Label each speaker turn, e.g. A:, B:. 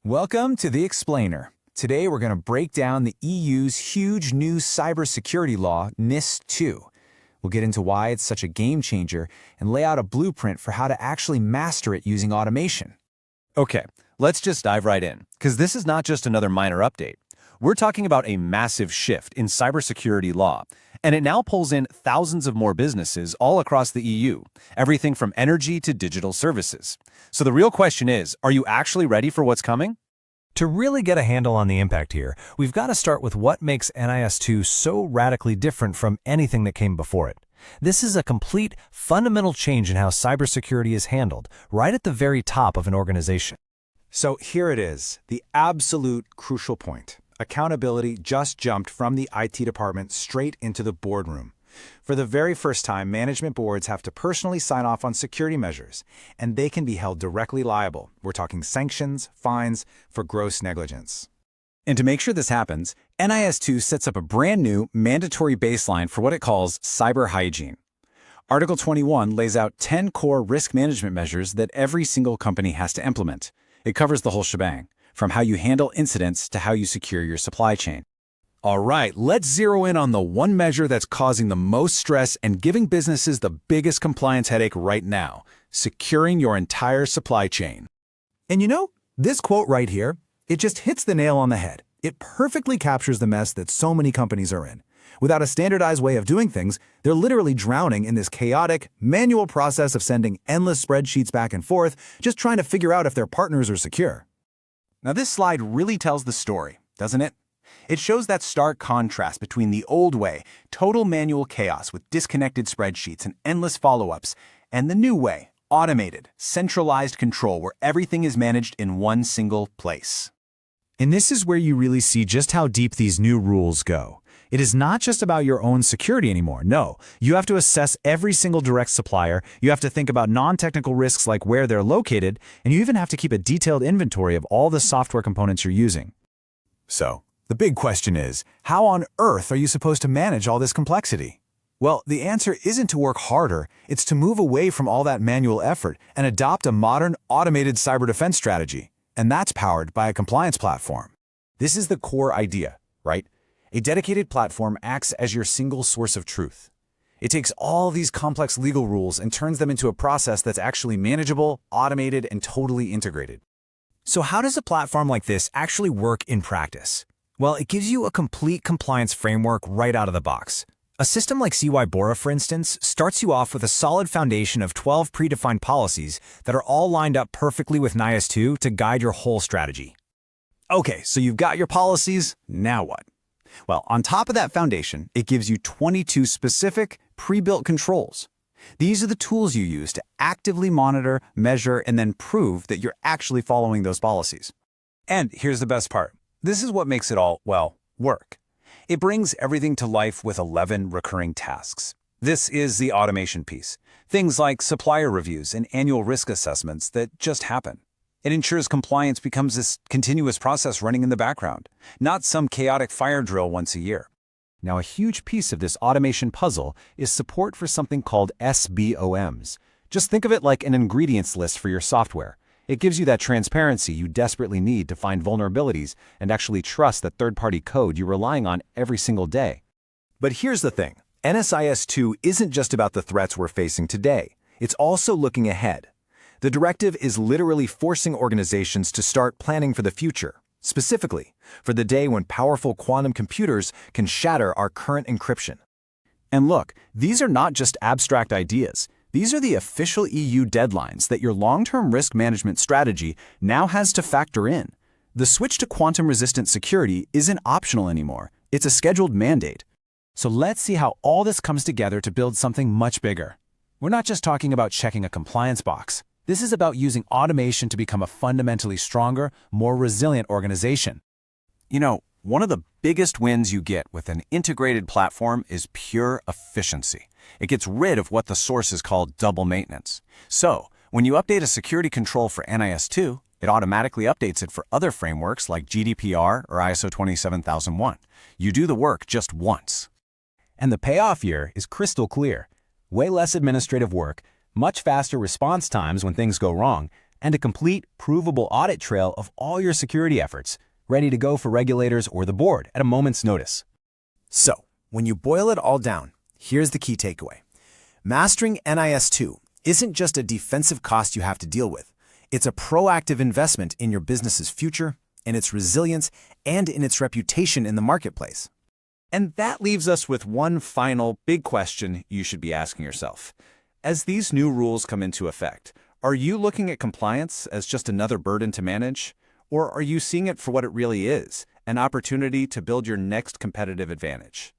A: Welcome to The Explainer. Today we're going to break down the EU's huge new cybersecurity law, NIS2. We'll get into why it's such a game changer and lay out a blueprint for how to actually master it using automation.
B: Okay, let's just dive right in, because this is not just another minor update. We're talking about a massive shift in cybersecurity law, and it now pulls in thousands of more businesses all across the EU, everything from energy to digital services. So the real question is, are you actually ready for what's coming?
C: To really get a handle on the impact here, we've got to start with what makes NIS2 so radically different from anything that came before it. This is a complete, fundamental change in how cybersecurity is handled, right at the very top of an organization.
A: So here it is, the absolute crucial point. Accountability just jumped from the IT department straight into the boardroom. For the very first time, management boards have to personally sign off on security measures, and they can be held directly liable. We're talking sanctions, fines for gross negligence. And to make sure this happens, NIS2 sets up a brand new mandatory baseline for what it calls cyber hygiene. Article 21 lays out 10 core risk management measures that every single company has to implement. It covers the whole shebang, from how you handle incidents to how you secure your supply chain. All right, let's zero in on the one measure that's causing the most stress and giving businesses the biggest compliance headache right now: securing your entire supply chain.
D: And you know, this quote right here, it just hits the nail on the head. It perfectly captures the mess that so many companies are in. Without a standardized way of doing things, they're literally drowning in this chaotic, manual process of sending endless spreadsheets back and forth, just trying to figure out if their partners are secure.
A: Now this slide really tells the story, doesn't it? It shows that stark contrast between the old way, total manual chaos with disconnected spreadsheets and endless follow-ups, and the new way, automated, centralized control where everything is managed in one single place.
D: And this is where you really see just how deep these new rules go. It is not just about your own security anymore. No, you have to assess every single direct supplier, you have to think about non-technical risks like where they're located, and you even have to keep a detailed inventory of all the software components you're using. So, the big question is, how on earth are you supposed to manage all this complexity? Well, the answer isn't to work harder, it's to move away from all that manual effort and adopt a modern, automated cyber defense strategy. And that's powered by a compliance platform. This is the core idea, right? A dedicated platform acts as your single source of truth. It takes all these complex legal rules and turns them into a process that's actually manageable, automated, and totally integrated.
C: So how does a platform like this actually work in practice? Well, it gives you a complete compliance framework right out of the box. A system like CYBORA, for instance, starts you off with a solid foundation of 12 predefined policies that are all lined up perfectly with NIS2 to guide your whole strategy.
A: Okay, so you've got your policies, now what? Well, on top of that foundation, it gives you 22 specific, pre-built controls. These are the tools you use to actively monitor, measure, and then prove that you're actually following those policies. And here's the best part. This is what makes it all, well, work. It brings everything to life with 11 recurring tasks. This is the automation piece. Things like supplier reviews and annual risk assessments that just happen. It ensures compliance becomes this continuous process running in the background, not some chaotic fire drill once a year. Now, a huge piece of this automation puzzle is support for something called SBOMs. Just think of it like an ingredients list for your software. It gives you that transparency you desperately need to find vulnerabilities and actually trust the third-party code you're relying on every single day. But here's the thing. NIS2 isn't just about the threats we're facing today. It's also looking ahead. The directive is literally forcing organizations to start planning for the future, specifically for the day when powerful quantum computers can shatter our current encryption. And look, these are not just abstract ideas. These are the official EU deadlines that your long-term risk management strategy now has to factor in. The switch to quantum-resistant security isn't optional anymore. It's a scheduled mandate. So let's see how all this comes together to build something much bigger. We're not just talking about checking a compliance box. This is about using automation to become a fundamentally stronger, more resilient organization. You know, one of the biggest wins you get with an integrated platform is pure efficiency. It gets rid of what the sources call double maintenance. So, when you update a security control for NIS2, it automatically updates it for other frameworks like GDPR or ISO 27001. You do the work just once. And the payoff here is crystal clear. Way less administrative work, much faster response times when things go wrong,
B: and a complete, provable audit trail of all your security efforts, ready to go for regulators or the board at a moment's notice.
C: So, when you boil it all down, here's the key takeaway. Mastering NIS2 isn't just a defensive cost you have to deal with. It's a proactive investment in your business's future, in its resilience, and in its reputation in the marketplace.
B: And that leaves us with one final big question you should be asking yourself. As these new rules come into effect, are you looking at compliance as just another burden to manage? Or are you seeing it for what it really is, an opportunity to build your next competitive advantage?